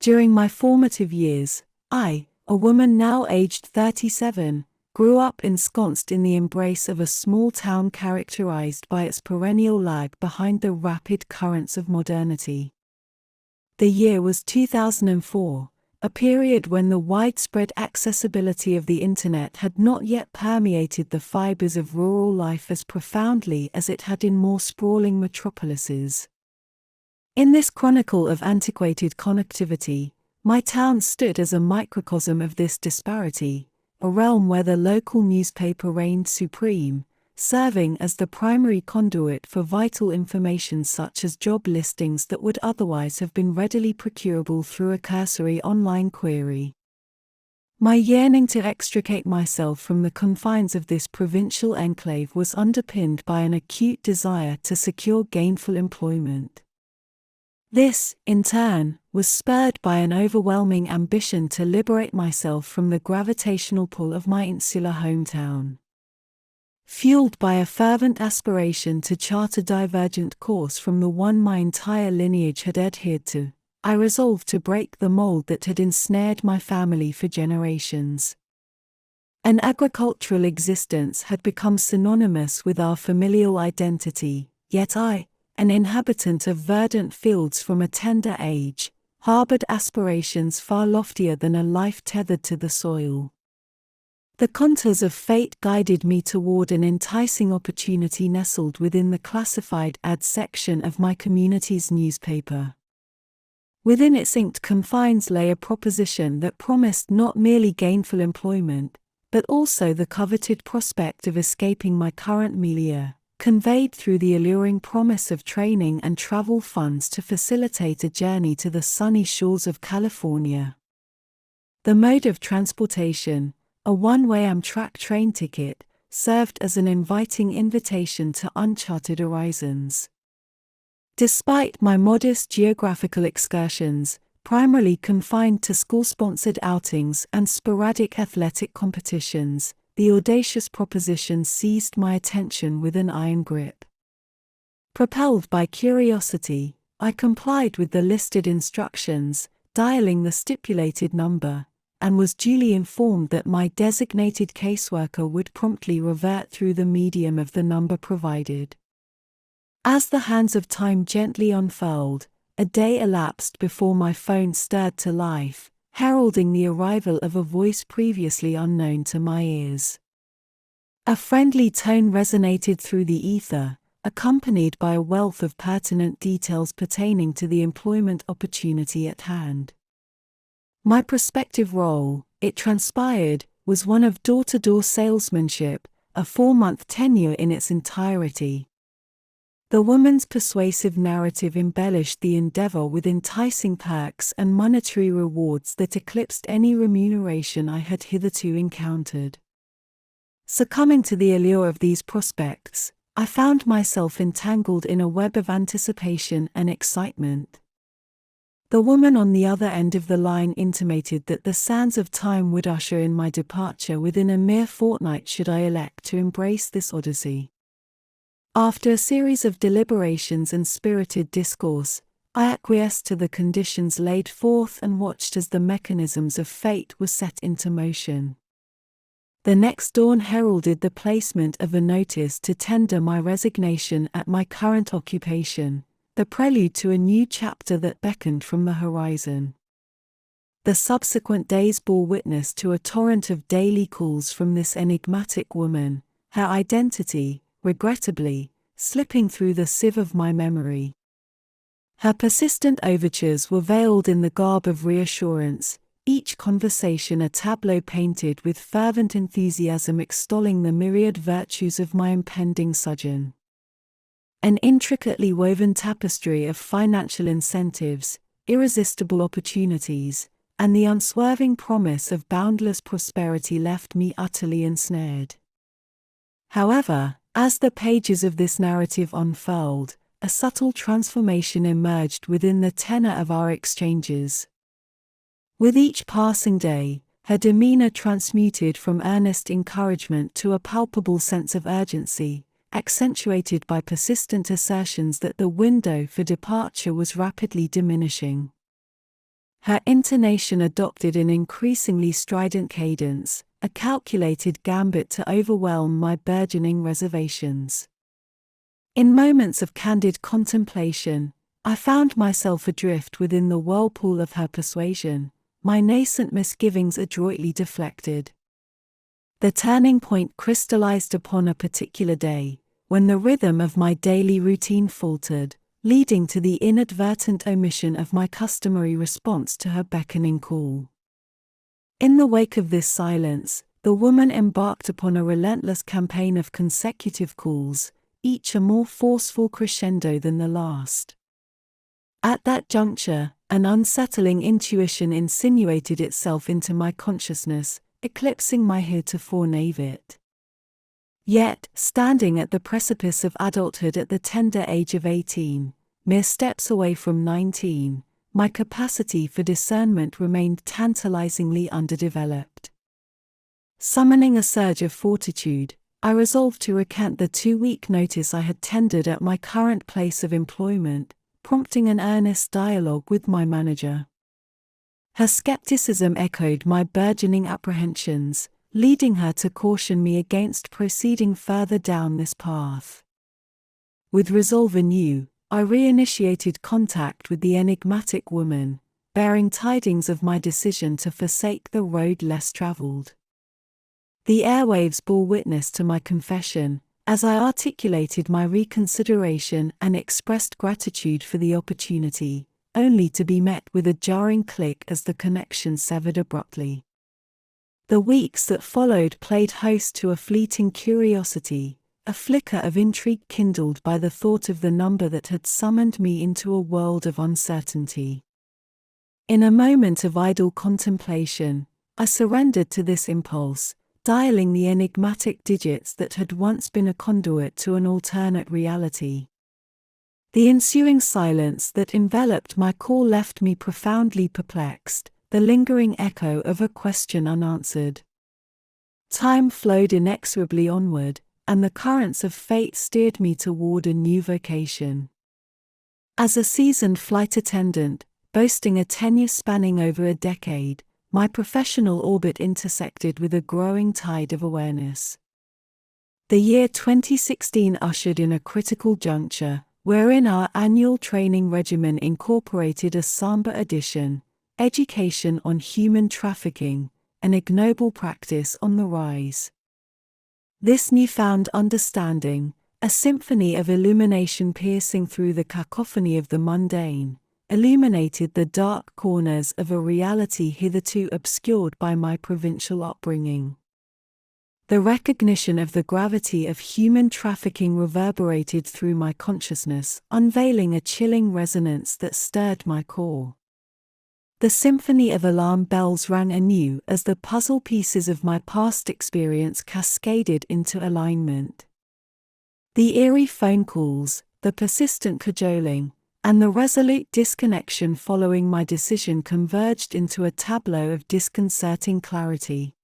During my formative years, I, a woman now aged 37, grew up ensconced in the embrace of a small town characterized by its perennial lag behind the rapid currents of modernity. The year was 2004, a period when the widespread accessibility of the Internet had not yet permeated the fibers of rural life as profoundly as it had in more sprawling metropolises. In this chronicle of antiquated connectivity, my town stood as a microcosm of this disparity, a realm where the local newspaper reigned supreme, serving as the primary conduit for vital information such as job listings that would otherwise have been readily procurable through a cursory online query. My yearning to extricate myself from the confines of this provincial enclave was underpinned by an acute desire to secure gainful employment. This, in turn, was spurred by an overwhelming ambition to liberate myself from the gravitational pull of my insular hometown. Fueled by a fervent aspiration to chart a divergent course from the one my entire lineage had adhered to, I resolved to break the mold that had ensnared my family for generations. An agricultural existence had become synonymous with our familial identity, yet I, an inhabitant of verdant fields from a tender age, harbored aspirations far loftier than a life tethered to the soil. The contours of fate guided me toward an enticing opportunity nestled within the classified ads section of my community's newspaper. Within its inked confines lay a proposition that promised not merely gainful employment, but also the coveted prospect of escaping my current milieu, conveyed through the alluring promise of training and travel funds to facilitate a journey to the sunny shores of California. The mode of transportation, a one-way Amtrak train ticket, served as an inviting invitation to uncharted horizons. Despite my modest geographical excursions, primarily confined to school-sponsored outings and sporadic athletic competitions, the audacious proposition seized my attention with an iron grip. Propelled by curiosity, I complied with the listed instructions, dialing the stipulated number, and was duly informed that my designated caseworker would promptly revert through the medium of the number provided. As the hands of time gently unfurled, a day elapsed before my phone stirred to life, heralding the arrival of a voice previously unknown to my ears. A friendly tone resonated through the ether, accompanied by a wealth of pertinent details pertaining to the employment opportunity at hand. My prospective role, it transpired, was one of door-to-door salesmanship, a 4-month tenure in its entirety. The woman's persuasive narrative embellished the endeavor with enticing perks and monetary rewards that eclipsed any remuneration I had hitherto encountered. Succumbing to the allure of these prospects, I found myself entangled in a web of anticipation and excitement. The woman on the other end of the line intimated that the sands of time would usher in my departure within a mere fortnight should I elect to embrace this odyssey. After a series of deliberations and spirited discourse, I acquiesced to the conditions laid forth and watched as the mechanisms of fate were set into motion. The next dawn heralded the placement of a notice to tender my resignation at my current occupation, the prelude to a new chapter that beckoned from the horizon. The subsequent days bore witness to a torrent of daily calls from this enigmatic woman, her identity, regrettably, slipping through the sieve of my memory. Her persistent overtures were veiled in the garb of reassurance, each conversation a tableau painted with fervent enthusiasm extolling the myriad virtues of my impending sojourn. An intricately woven tapestry of financial incentives, irresistible opportunities, and the unswerving promise of boundless prosperity left me utterly ensnared. However, as the pages of this narrative unfurled, a subtle transformation emerged within the tenor of our exchanges. With each passing day, her demeanor transmuted from earnest encouragement to a palpable sense of urgency, accentuated by persistent assertions that the window for departure was rapidly diminishing. Her intonation adopted an increasingly strident cadence, a calculated gambit to overwhelm my burgeoning reservations. In moments of candid contemplation, I found myself adrift within the whirlpool of her persuasion, my nascent misgivings adroitly deflected. The turning point crystallized upon a particular day, when the rhythm of my daily routine faltered, leading to the inadvertent omission of my customary response to her beckoning call. In the wake of this silence, the woman embarked upon a relentless campaign of consecutive calls, each a more forceful crescendo than the last. At that juncture, an unsettling intuition insinuated itself into my consciousness, eclipsing my heretofore naivete. Yet, standing at the precipice of adulthood at the tender age of 18, mere steps away from 19, my capacity for discernment remained tantalizingly underdeveloped. Summoning a surge of fortitude, I resolved to recant the 2-week notice I had tendered at my current place of employment, prompting an earnest dialogue with my manager. Her skepticism echoed my burgeoning apprehensions, leading her to caution me against proceeding further down this path. With resolve anew, I reinitiated contact with the enigmatic woman, bearing tidings of my decision to forsake the road less traveled. The airwaves bore witness to my confession, as I articulated my reconsideration and expressed gratitude for the opportunity, only to be met with a jarring click as the connection severed abruptly. The weeks that followed played host to a fleeting curiosity, a flicker of intrigue kindled by the thought of the number that had summoned me into a world of uncertainty. In a moment of idle contemplation, I surrendered to this impulse, dialing the enigmatic digits that had once been a conduit to an alternate reality. The ensuing silence that enveloped my call left me profoundly perplexed, the lingering echo of a question unanswered. Time flowed inexorably onward, and the currents of fate steered me toward a new vocation. As a seasoned flight attendant, boasting a tenure spanning over a decade, my professional orbit intersected with a growing tide of awareness. The year 2016 ushered in a critical juncture, wherein our annual training regimen incorporated a somber addition: education on human trafficking, an ignoble practice on the rise. This newfound understanding, a symphony of illumination piercing through the cacophony of the mundane, illuminated the dark corners of a reality hitherto obscured by my provincial upbringing. The recognition of the gravity of human trafficking reverberated through my consciousness, unveiling a chilling resonance that stirred my core. The symphony of alarm bells rang anew as the puzzle pieces of my past experience cascaded into alignment. The eerie phone calls, the persistent cajoling, and the resolute disconnection following my decision converged into a tableau of disconcerting clarity.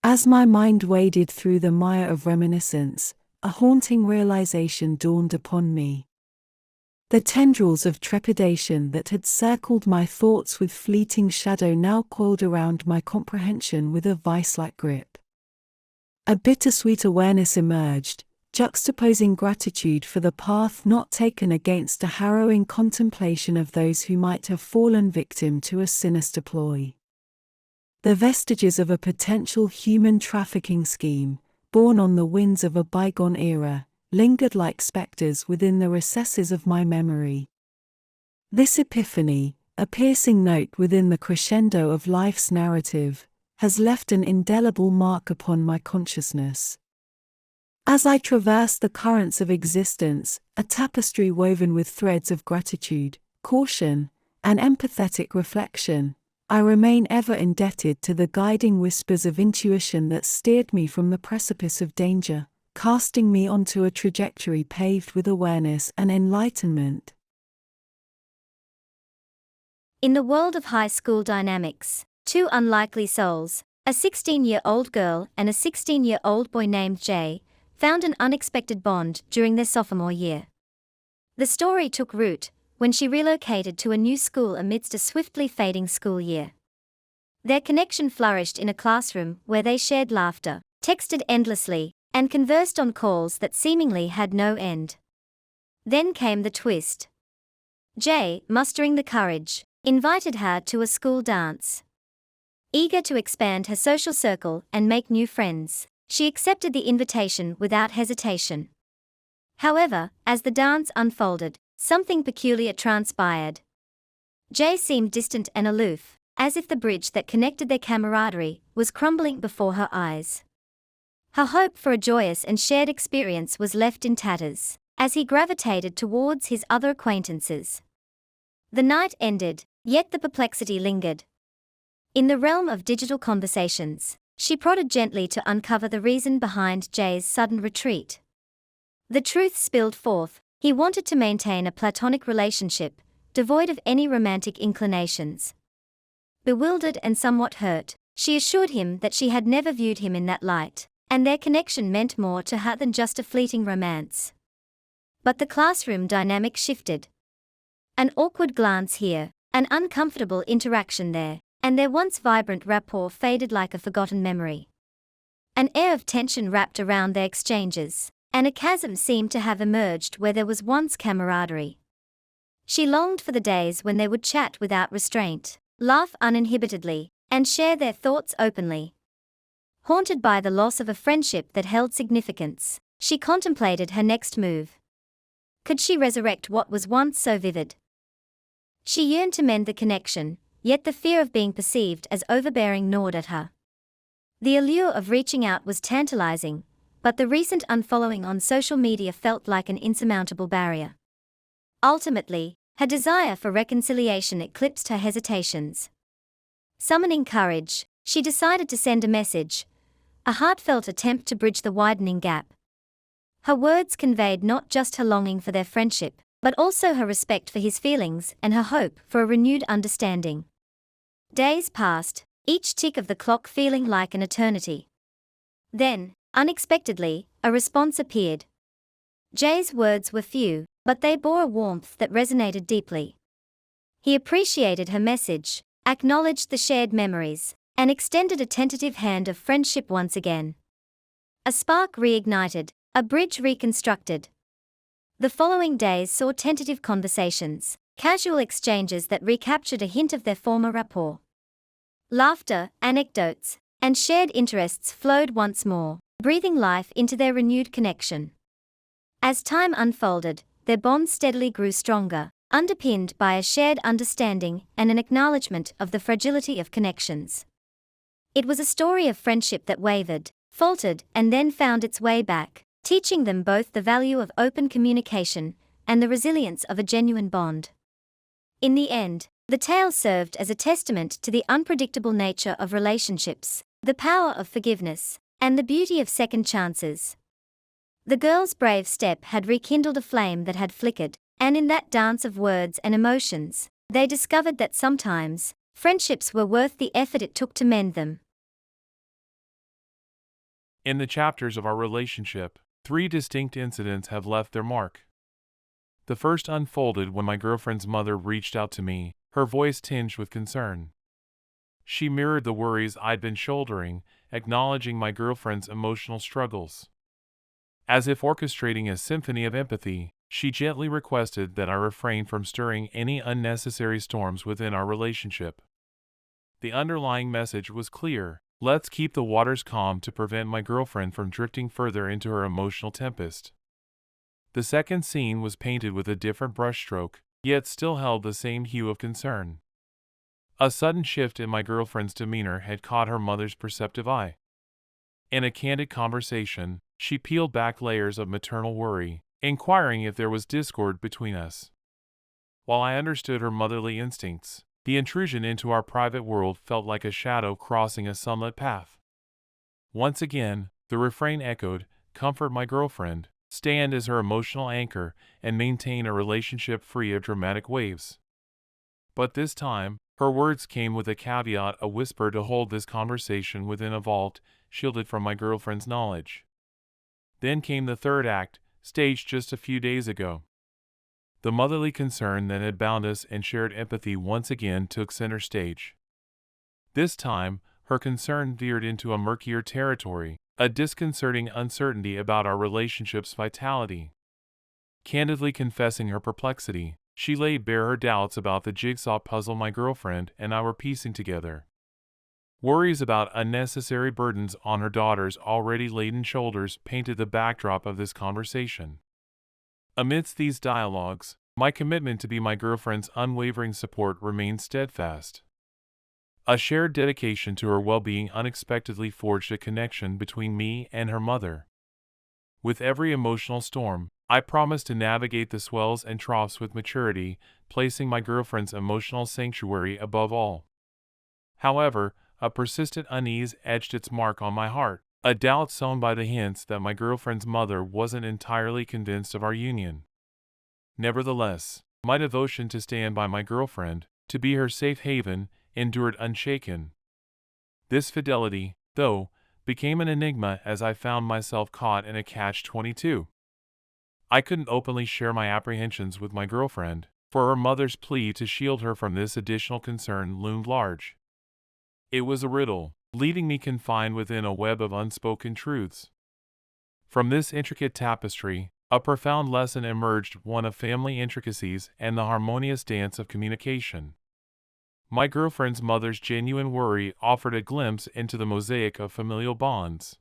As my mind waded through the mire of reminiscence, a haunting realization dawned upon me. The tendrils of trepidation that had circled my thoughts with fleeting shadow now coiled around my comprehension with a vice-like grip. A bittersweet awareness emerged, juxtaposing gratitude for the path not taken against a harrowing contemplation of those who might have fallen victim to a sinister ploy. The vestiges of a potential human trafficking scheme, born on the winds of a bygone era, lingered like specters within the recesses of my memory. This epiphany, a piercing note within the crescendo of life's narrative, has left an indelible mark upon my consciousness. As I traverse the currents of existence, a tapestry woven with threads of gratitude, caution, and empathetic reflection, I remain ever indebted to the guiding whispers of intuition that steered me from the precipice of danger, casting me onto a trajectory paved with awareness and enlightenment. In the world of high school dynamics, two unlikely souls, a 16-year-old girl and a 16-year-old boy named Jay, found an unexpected bond during their sophomore year. The story took root when she relocated to a new school amidst a swiftly fading school year. Their connection flourished in a classroom where they shared laughter, texted endlessly, and conversed on calls that seemingly had no end. Then came the twist. Jay, mustering the courage, invited her to a school dance. Eager to expand her social circle and make new friends, she accepted the invitation without hesitation. However, as the dance unfolded, something peculiar transpired. Jay seemed distant and aloof, as if the bridge that connected their camaraderie was crumbling before her eyes. Her hope for a joyous and shared experience was left in tatters, as he gravitated towards his other acquaintances. The night ended, yet the perplexity lingered. In the realm of digital conversations, she prodded gently to uncover the reason behind Jay's sudden retreat. The truth spilled forth: he wanted to maintain a platonic relationship, devoid of any romantic inclinations. Bewildered and somewhat hurt, she assured him that she had never viewed him in that light, and their connection meant more to her than just a fleeting romance. But the classroom dynamic shifted. An awkward glance here, an uncomfortable interaction there, and their once vibrant rapport faded like a forgotten memory. An air of tension wrapped around their exchanges, and a chasm seemed to have emerged where there was once camaraderie. She longed for the days when they would chat without restraint, laugh uninhibitedly, and share their thoughts openly. Haunted by the loss of a friendship that held significance, she contemplated her next move. Could she resurrect what was once so vivid? She yearned to mend the connection, yet the fear of being perceived as overbearing gnawed at her. The allure of reaching out was tantalizing, but the recent unfollowing on social media felt like an insurmountable barrier. Ultimately, her desire for reconciliation eclipsed her hesitations. Summoning courage, she decided to send a message, a heartfelt attempt to bridge the widening gap. Her words conveyed not just her longing for their friendship, but also her respect for his feelings and her hope for a renewed understanding. Days passed, each tick of the clock feeling like an eternity. Then, unexpectedly, a response appeared. Jay's words were few, but they bore a warmth that resonated deeply. He appreciated her message, acknowledged the shared memories, and extended a tentative hand of friendship once again. A spark reignited, a bridge reconstructed. The following days saw tentative conversations, casual exchanges that recaptured a hint of their former rapport. Laughter, anecdotes, and shared interests flowed once more, breathing life into their renewed connection. As time unfolded, their bond steadily grew stronger, underpinned by a shared understanding and an acknowledgement of the fragility of connections. It was a story of friendship that wavered, faltered, and then found its way back, teaching them both the value of open communication and the resilience of a genuine bond. In the end, the tale served as a testament to the unpredictable nature of relationships, the power of forgiveness, and the beauty of second chances. The girl's brave step had rekindled a flame that had flickered, and in that dance of words and emotions, they discovered that sometimes, friendships were worth the effort it took to mend them. In the chapters of our relationship, 3 distinct incidents have left their mark. The first unfolded when my girlfriend's mother reached out to me, her voice tinged with concern. She mirrored the worries I'd been shouldering, acknowledging my girlfriend's emotional struggles. As if orchestrating a symphony of empathy, she gently requested that I refrain from stirring any unnecessary storms within our relationship. The underlying message was clear: let's keep the waters calm to prevent my girlfriend from drifting further into her emotional tempest. The second scene was painted with a different brushstroke, yet still held the same hue of concern. A sudden shift in my girlfriend's demeanor had caught her mother's perceptive eye. In a candid conversation, she peeled back layers of maternal worry, inquiring if there was discord between us. While I understood her motherly instincts, the intrusion into our private world felt like a shadow crossing a sunlit path. Once again, the refrain echoed, "Comfort my girlfriend, stand as her emotional anchor, and maintain a relationship free of dramatic waves." But this time, her words came with a caveat, a whisper to hold this conversation within a vault, shielded from my girlfriend's knowledge. Then came the third act, staged just a few days ago. The motherly concern that had bound us and shared empathy once again took center stage. This time, her concern veered into a murkier territory, a disconcerting uncertainty about our relationship's vitality. Candidly confessing her perplexity, she laid bare her doubts about the jigsaw puzzle my girlfriend and I were piecing together. Worries about unnecessary burdens on her daughter's already laden shoulders painted the backdrop of this conversation. Amidst these dialogues, my commitment to be my girlfriend's unwavering support remained steadfast. A shared dedication to her well-being unexpectedly forged a connection between me and her mother. With every emotional storm, I promised to navigate the swells and troughs with maturity, placing my girlfriend's emotional sanctuary above all. However, a persistent unease etched its mark on my heart, a doubt sown by the hints that my girlfriend's mother wasn't entirely convinced of our union. Nevertheless, my devotion to stand by my girlfriend, to be her safe haven, endured unshaken. This fidelity, though, became an enigma as I found myself caught in a catch-22. I couldn't openly share my apprehensions with my girlfriend, for her mother's plea to shield her from this additional concern loomed large. It was a riddle, leaving me confined within a web of unspoken truths. From this intricate tapestry, a profound lesson emerged, one of family intricacies and the harmonious dance of communication. My girlfriend's mother's genuine worry offered a glimpse into the mosaic of familial bonds.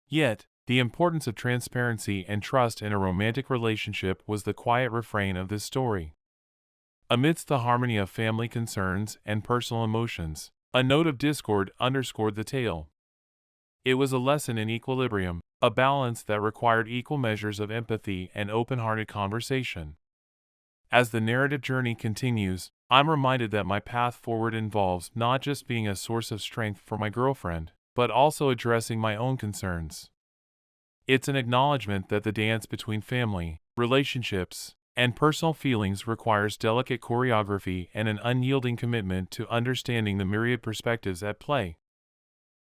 Yet, the importance of transparency and trust in a romantic relationship was the quiet refrain of this story. Amidst the harmony of family concerns and personal emotions, a note of discord underscored the tale. It was a lesson in equilibrium, a balance that required equal measures of empathy and open-hearted conversation. As the narrative journey continues, I'm reminded that my path forward involves not just being a source of strength for my girlfriend, but also addressing my own concerns. It's an acknowledgement that the dance between family, relationships, and personal feelings requires delicate choreography and an unyielding commitment to understanding the myriad perspectives at play.